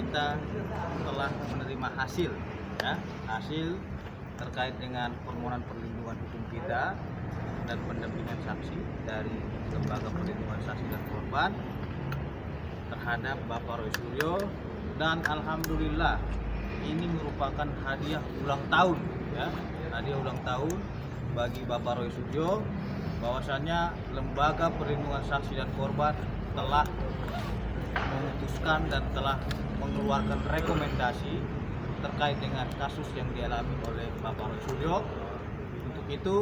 kita telah menerima hasil, ya, hasil terkait dengan permohonan perlindungan hukum kita dan pendampingan saksi dari Lembaga Perlindungan Saksi dan Korban terhadap Bapak Roy Suryo, dan alhamdulillah ini merupakan hadiah ulang tahun, ya, hadiah ulang tahun bagi Bapak Roy Suryo, bahwasannya Lembaga Perlindungan Saksi dan Korban telah memutuskan dan telah mengeluarkan rekomendasi terkait dengan kasus yang dialami oleh Bapak Roy Suryo. Untuk itu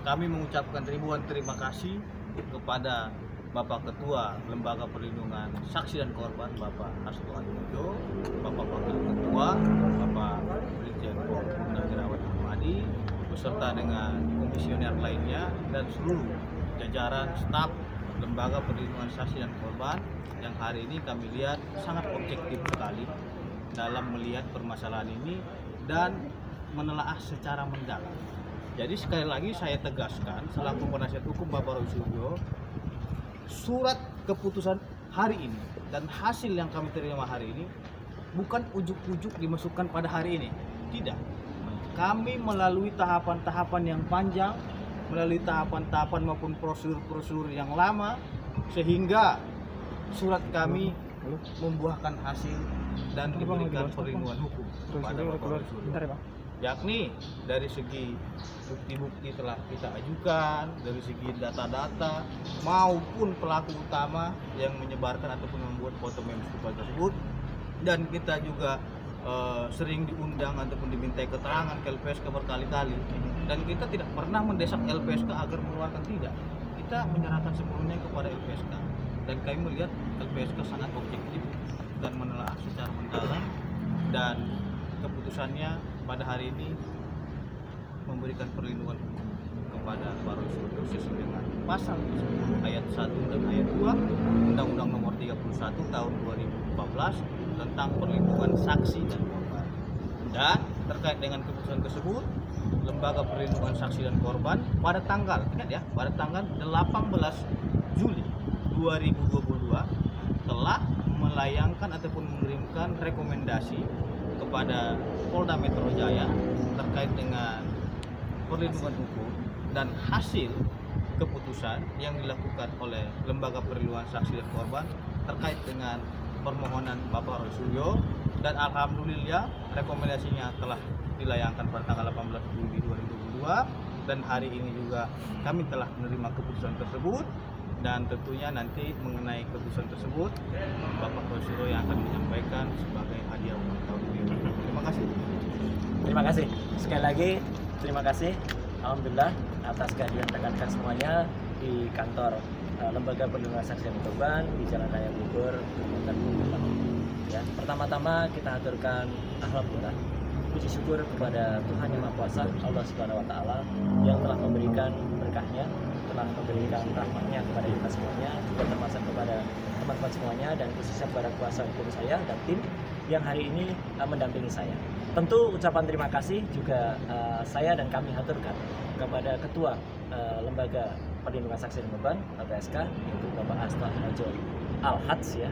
kami mengucapkan ribuan terima kasih kepada Bapak Ketua Lembaga Perlindungan Saksi dan Korban, Bapak Hasto Adimojo, Bapak Wakil Ketua, Bapak Brigjen Pol Purnawirawan Ahmadi, beserta dengan komisioner lainnya dan seluruh jajaran staf Lembaga Perlindungan Saksi dan Korban yang hari ini kami lihat sangat objektif sekali dalam melihat permasalahan ini dan menelaah secara mendalam. Jadi sekali lagi saya tegaskan selaku penasihat hukum Bapak Roy Suryo, surat keputusan hari ini dan hasil yang kami terima hari ini bukan ujuk-ujuk dimasukkan pada hari ini. Tidak. Kami melalui tahapan-tahapan yang panjang, melalui tahapan-tahapan maupun prosedur-prosedur yang lama, sehingga surat kami membuahkan hasil dan diberikan perlindungan hukum kepada Bapak Roy Suryo. Yakni dari segi bukti-bukti telah kita ajukan, dari segi data-data maupun pelaku utama yang menyebarkan ataupun membuat foto meme tersebut, dan kita juga sering diundang ataupun dimintai keterangan ke LPSK berkali-kali, dan kita tidak pernah mendesak LPSK agar mengeluarkan, tidak, kita menyerahkan sepenuhnya kepada LPSK, dan kami melihat LPSK sangat objektif dan menelaah secara mendalam, dan keputusannya pada hari ini memberikan perlindungan hukum kepada Bapak Roy Suryo sesuai dengan pasal 10 ayat 1 dan ayat 2 Undang-Undang Nomor 31 Tahun 2014 tentang perlindungan saksi dan korban. Dan terkait dengan keputusan tersebut, Lembaga Perlindungan Saksi dan Korban pada tanggal, ingat ya, pada tanggal 18 Juli 2022 telah melayangkan ataupun mengirimkan rekomendasi kepada Polda Metro Jaya terkait dengan perlindungan hukum dan hasil keputusan yang dilakukan oleh Lembaga Perlindungan Saksi dan Korban terkait dengan permohonan Bapak Roy Suryo, dan alhamdulillah rekomendasinya telah dilayangkan pada tanggal 18 Juli 2022, dan hari ini juga kami telah menerima keputusan tersebut. Dan tentunya nanti mengenai keputusan tersebut Bapak Roy Suryo yang akan menyampaikan sebagai hadiah ulang tahun beliau. Terima kasih. Terima kasih. Sekali lagi terima kasih. Alhamdulillah atas kehadiran rekan-rekan semuanya di kantor Lembaga Perlindungan Saksi dan Korban di Jalan Raya Bogor, Kalimantan Timur. Ya, pertama-tama kita aturkan alhamdulillah puji syukur kepada Tuhan Yang Maha Kuasa, Allah Subhanahu wa taala yang telah memberikan berkahnya, telah memberikan rahmatnya kepada kita semuanya, juga termasuk kepada teman-teman semuanya, dan khususnya kepada kuasa hukum saya dan tim yang hari ini mendampingi saya. Tentu ucapan terima kasih juga saya dan kami haturkan kepada Ketua Lembaga Perlindungan Saksi dan Korban LPSK, yaitu Bapak Hasto Adimojo Al-Hajj, ya,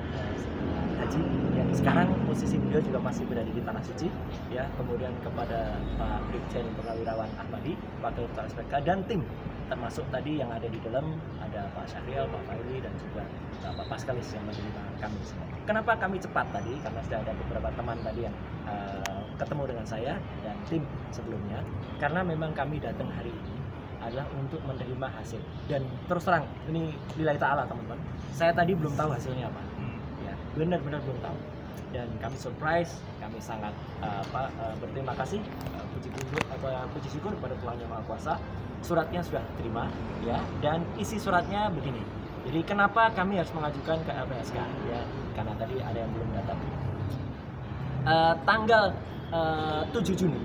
Haji, yang sekarang posisi beliau juga masih berada di Tanah Suci, ya. Kemudian kepada Pak Brigjen Purnawirawan Ahmadi, Wakil Ketua LPSK, dan tim, termasuk tadi yang ada di dalam ada Pak Syahrial, Pak Faili, dan juga Pak Paskalis yang menerima kami semua. Kenapa kami cepat tadi? Karena sudah ada beberapa teman tadi yang ketemu dengan saya dan tim sebelumnya. Karena memang kami datang hari ini adalah untuk menerima hasil, dan terus terang ini lillahi ta'ala teman-teman, saya tadi belum tahu hasilnya apa, ya, benar-benar belum tahu, dan kami surprise, kami sangat berterima kasih, puji syukur kepada Tuhan Yang Maha Kuasa. Suratnya sudah terima, ya, dan isi suratnya begini. Jadi kenapa kami harus mengajukan ke LPSK, ya, karena tadi ada yang belum datang. Tanggal 7 Juni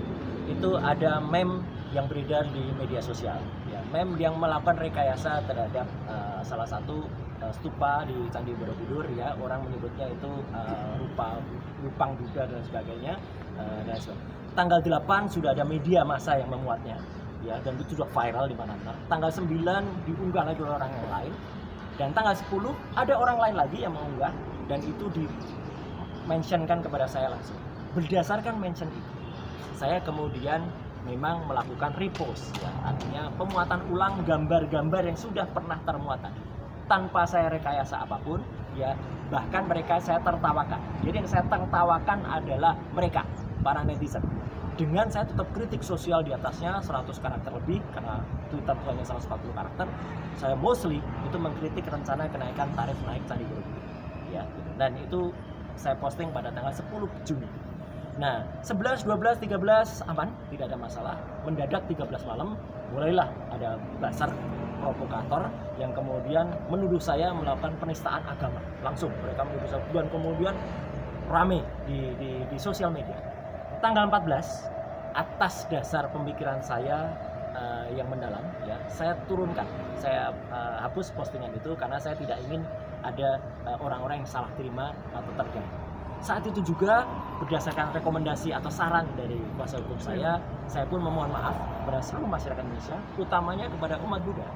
itu ada meme yang beredar di media sosial, ya, meme yang melakukan rekayasa terhadap salah satu stupa di Candi Borobudur, ya, orang menyebutnya itu Rupang Buddha dan sebagainya, dan sebagainya. Tanggal 8 sudah ada media massa yang memuatnya, ya, dan itu sudah viral di mana-mana. Tanggal 9 diunggah lagi oleh orang yang lain, dan tanggal 10 ada orang lain lagi yang mengunggah, dan itu mentionkan kepada saya langsung. Berdasarkan mention itu, saya kemudian memang melakukan repost, ya, artinya pemuatan ulang gambar-gambar yang sudah pernah termuat tadi, tanpa saya rekayasa apapun, ya. Bahkan mereka saya tertawakan. Jadi yang saya tertawakan adalah mereka, para netizen. Dengan saya tetap kritik sosial di atasnya 100 karakter lebih, karena Twitter itu hanya 140 karakter. Saya mostly itu mengkritik rencana kenaikan tarif naik Candi Borobudur, ya. Dan itu saya posting pada tanggal 10 Juni. Nah, 11, 12, 13 aman, tidak ada masalah. Mendadak 13 malam mulailah ada buzzer provokator yang kemudian menuduh saya melakukan penistaan agama. Langsung mereka menuduh saya, dan kemudian rame di sosial media. Tanggal 14, atas dasar pemikiran saya yang mendalam, ya, saya turunkan, saya hapus postingan itu karena saya tidak ingin ada orang-orang yang salah terima atau terganggu. Saat itu juga berdasarkan rekomendasi atau saran dari kuasa hukum saya pun memohon maaf kepada seluruh masyarakat Indonesia, utamanya kepada umat Buddha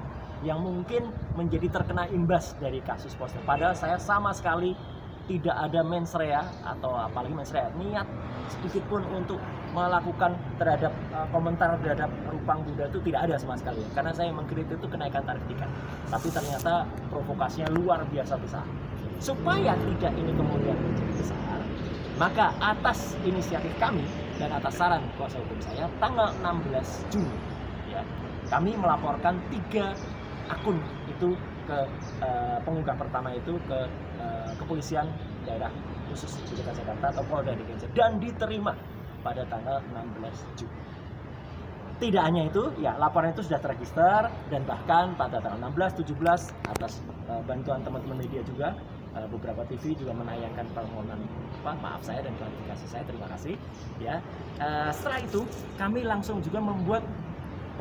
yang mungkin menjadi terkena imbas dari kasus posting. Padahal saya sama sekali tidak ada mens rea atau apalagi mens rea, niat sedikit pun untuk melakukan terhadap komentar terhadap Rupang Buddha itu tidak ada sama sekali, karena saya mengkritik itu kenaikan tarif tiket. Tapi ternyata provokasinya luar biasa besar. Supaya tidak ini kemudian menjadi besar, maka atas inisiatif kami dan atas saran kuasa hukum saya, tanggal 16 Juni, ya, kami melaporkan 3 akun itu ke pengunggah pertama itu ke kepolisian daerah khusus Ibu Kota Jakarta atau Polda DKI Jakarta, dan diterima pada tanggal 16 Juni. Tidak hanya itu, ya, laporan itu sudah terregister, dan bahkan pada tanggal 16, 17 atas bantuan teman-teman media juga, beberapa TV juga menayangkan permohonan maaf saya dan klarifikasi saya, terima kasih, ya. Setelah itu kami langsung juga membuat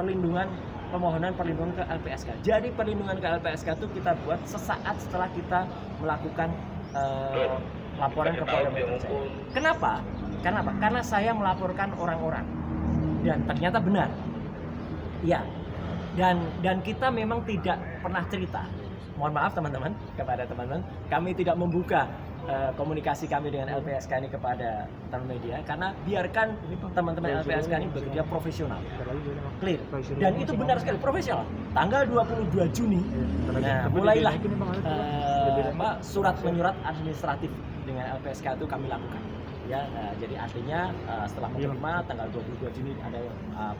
permohonan perlindungan ke LPSK. Jadi perlindungan ke LPSK itu kita buat sesaat setelah kita melakukan laporan ke Polda Metro Jaya. Kenapa? Karena saya melaporkan orang-orang dan ternyata benar, ya. Dan kita memang tidak pernah cerita. Mohon maaf teman-teman, kepada teman-teman, kami tidak membuka komunikasi kami dengan LPSK ini kepada teman media, karena biarkan teman-teman LPSK ini bekerja profesional, clear, dan itu benar sekali profesional. Tanggal 22 Juni, nah, mulailah surat menyurat administratif dengan LPSK itu kami lakukan, ya. Jadi artinya setelah menerima tanggal 22 Juni ada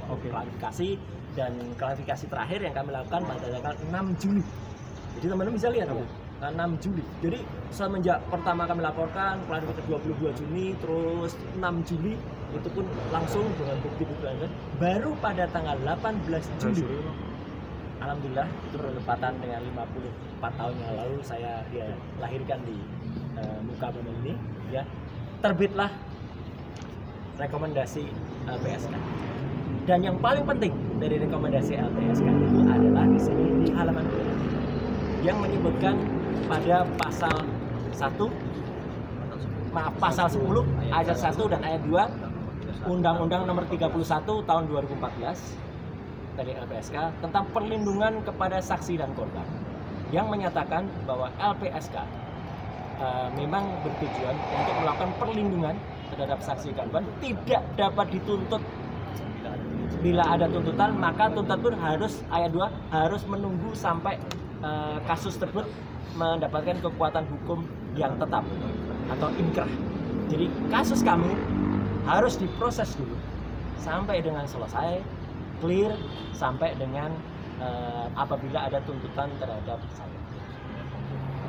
klarifikasi, dan klarifikasi terakhir yang kami lakukan pada tanggal 6 Juli. Jadi teman-teman bisa lihat, 6 Juli. Jadi semenjak pertama kami laporkan, klarifikasi 22 Juni, terus 6 Juli, itu pun langsung dengan bukti-bukti. Baru pada tanggal 18 Juli, alhamdulillah, itu bertepatan dengan 54 tahun yang lalu saya dilahirkan di muka bumi ini, ya. Terbitlah rekomendasi LPSK. Dan yang paling penting dari rekomendasi LPSK itu adalah di sini di halaman 2 yang menyebutkan pada pasal 10 ayat 1 dan ayat 2 Undang-Undang Nomor 31 tahun 2014 dari LPSK tentang perlindungan kepada saksi dan korban, yang menyatakan bahwa LPSK memang bertujuan untuk melakukan perlindungan terhadap saksi dan korban, tidak dapat dituntut. Bila ada tuntutan, maka tuntut pun harus, ayat 2, harus menunggu sampai kasus tersebut mendapatkan kekuatan hukum yang tetap atau inkrah. Jadi kasus kami harus diproses dulu sampai dengan selesai, clear, sampai dengan apabila ada tuntutan terhadap saya,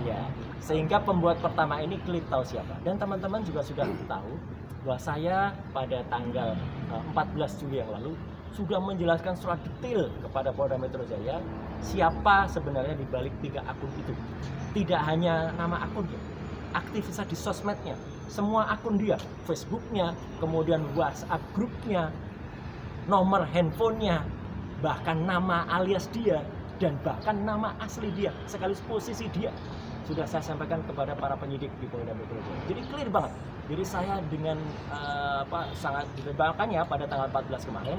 ya. Sehingga pembuat pertama ini klik tahu siapa, dan teman-teman juga sudah tahu bahwa saya pada tanggal 14 Juli yang lalu sudah menjelaskan secara detail kepada Polda Metro Jaya siapa sebenarnya di balik 3 akun itu. Tidak hanya nama akunnya, aktivitas di sosmednya, semua akun dia, Facebooknya, kemudian WhatsApp grupnya, nomor handphonenya, bahkan nama alias dia, dan bahkan nama asli dia, sekaligus posisi dia, sudah saya sampaikan kepada para penyidik di Polda Metro Jaya. Jadi clear banget. Jadi saya dengan sangat dilebarkannya pada tanggal 14 kemarin,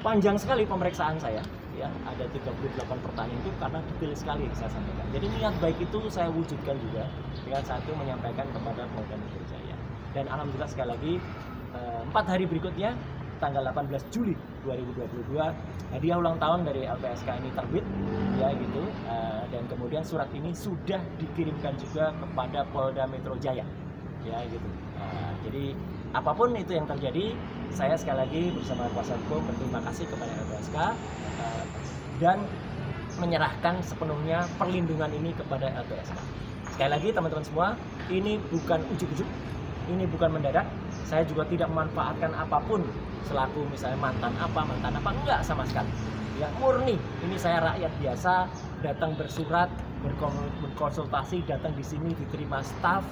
panjang sekali pemeriksaan saya, ya, ada 38 pertanyaan itu karena detail sekali saya sampaikan. Jadi niat baik itu saya wujudkan juga dengan satu menyampaikan kepada Polda Metro Jaya. Dan alhamdulillah sekali lagi 4 hari berikutnya tanggal 18 Juli 2022 hadiah ulang tahun dari LPSK ini terbit ya gitu, dan kemudian surat ini sudah dikirimkan juga kepada Polda Metro Jaya ya gitu. Jadi apapun itu yang terjadi, saya sekali lagi bersama kuasa hukum berterima kasih kepada LPSK dan menyerahkan sepenuhnya perlindungan ini kepada LPSK. Sekali lagi teman-teman semua, ini bukan ujuk-ujuk, ini bukan mendadak. Saya juga tidak memanfaatkan apapun selaku misalnya mantan apa, enggak sama sekali. Ya murni, ini saya rakyat biasa, datang bersurat, berkonsultasi, datang di sini diterima staf,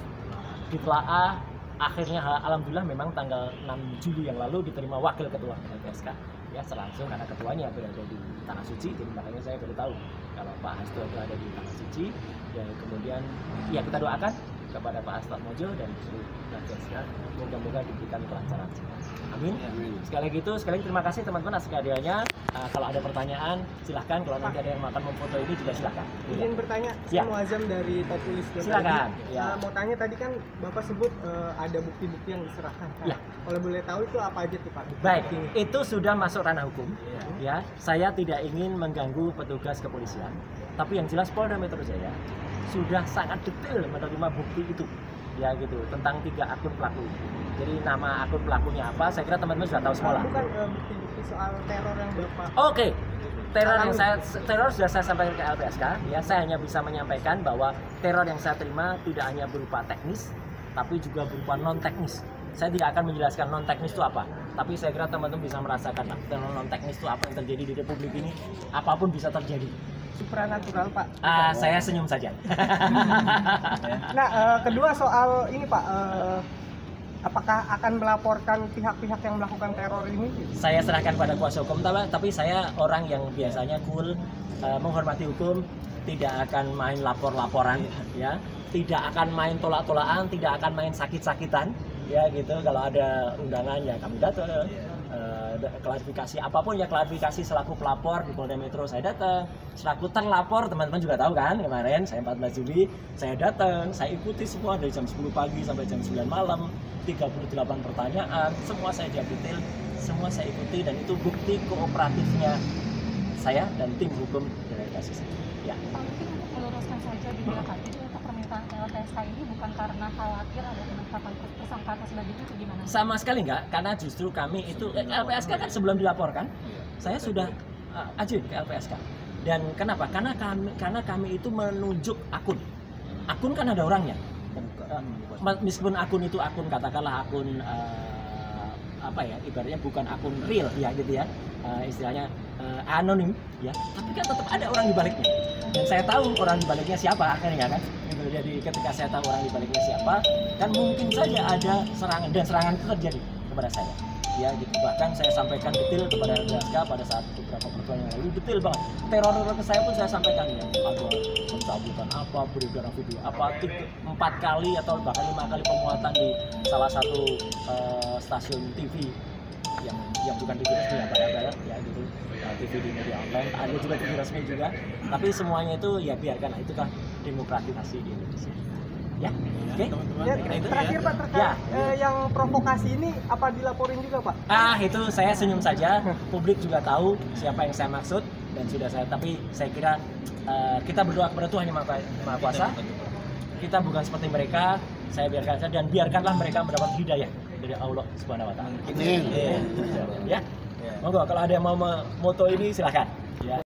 ditelaah. Akhirnya alhamdulillah memang tanggal 6 Juli yang lalu diterima wakil ketua LPSK ya, selangsung karena ketuanya berada di Tanah Suci, jadi makanya saya baru tahu kalau Pak Hasto berada di Tanah Suci. Dan kemudian ya kita doakan kepada Pak Hasto Mojo dan seluruh LPSK, moga-moga diberikan kelancaran. Amin. Sekali lagi terima kasih teman-teman atas kehadirannya. Kalau ada pertanyaan silahkan, kalau nanti ada yang makan memfoto ini juga silahkan. Izin bertanya, saya Muazzam dari Totulis. Silakan. Ya. Mau tanya, tadi kan Bapak sebut ada bukti-bukti yang diserahkan. Ya. Kalau boleh tahu itu apa aja tuh Pak? Baik, itu sudah masuk ranah hukum. Ya, saya tidak ingin mengganggu petugas kepolisian, tapi yang jelas Polda Metro Jaya sudah sangat detail menerima bukti itu. Ya gitu, tentang 3 akun pelaku. Jadi nama akun pelakunya apa, saya kira teman-teman sudah tahu semua. Bukan bukti-bukti soal teror yang Bapak. Oke. Teror sudah saya sampaikan ke LPSK ya. Saya hanya bisa menyampaikan bahwa teror yang saya terima tidak hanya berupa teknis, tapi juga berupa non teknis. Saya tidak akan menjelaskan non teknis itu apa, tapi saya kira teman-teman bisa merasakan teror non teknis itu apa yang terjadi di Republik ini. Apapun bisa terjadi. Supranatural Pak. Saya senyum saja. Nah, kedua soal ini Pak, apakah akan melaporkan pihak-pihak yang melakukan teror ini? Saya serahkan pada kuasa hukum, tapi saya orang yang biasanya cool, menghormati hukum, tidak akan main lapor-laporan, ya, tidak akan main tolak-tolakan, tidak akan main sakit-sakitan, ya gitu. Kalau ada undangan ya kami datang. Klarifikasi apapun ya, klarifikasi selaku pelapor di Polda Metro saya datang, selaku terlapor teman-teman juga tahu kan, kemarin saya 14 Juli saya datang, saya ikuti semua dari jam 10 pagi sampai jam 9 malam, 38 pertanyaan, semua saya jawab detail, semua saya ikuti, dan itu bukti kooperatifnya saya dan tim hukum dari kasus ini. Ya. Mungkin untuk meluruskan saja di belakang itu, untuk permintaan LPSK ini bukan karena khawatir ada penetapan tersangka atau sebagainya, itu gimana? Sama sekali enggak, karena justru kami itu LPSK kan sebelum dilaporkan, saya sudah ajuin ke LPSK. Dan kenapa? Karena kami itu menunjuk akun. Akun kan ada orangnya. Meskipun akun itu akun, katakanlah akun apa ya, ibaratnya bukan akun real ya gitu ya, istilahnya anonim ya, tapi kan tetap ada orang di baliknya, dan saya tahu orang di baliknya siapa akhirnya kan. Jadi ketika saya tahu orang di baliknya siapa, kan mungkin saja ada serangan, dan serangan itu terjadi kepada saya ya gitu. Bahkan saya sampaikan detail kepada LPSK pada saat beberapa pertemuan yang lalu, detail banget teror ke saya pun saya sampaikan ya, ada pencabutan apa, beredar video apa, 4 kali atau bahkan 5 kali pemuatan di salah satu stasiun TV yang bukan TV resmi ya gitu, TV di media online, ada juga TV resmi juga, tapi semuanya itu ya biarkan, itu kan demokratisasi di Indonesia ya. Oke. Ya, terakhir Pak, terkait yang provokasi ini apa dilaporin juga Pak? Itu saya senyum saja, publik juga tahu siapa yang saya maksud dan sudah saya, tapi saya kira kita berdoa kepada Tuhan yang Maha Kuasa. Kita bukan seperti mereka, saya biarkan saja, dan biarkanlah mereka mendapat hidayah dari Allah Subhanahu wa taala. Ya. Monggo kalau ada yang mau moto ini silahkan. Ya.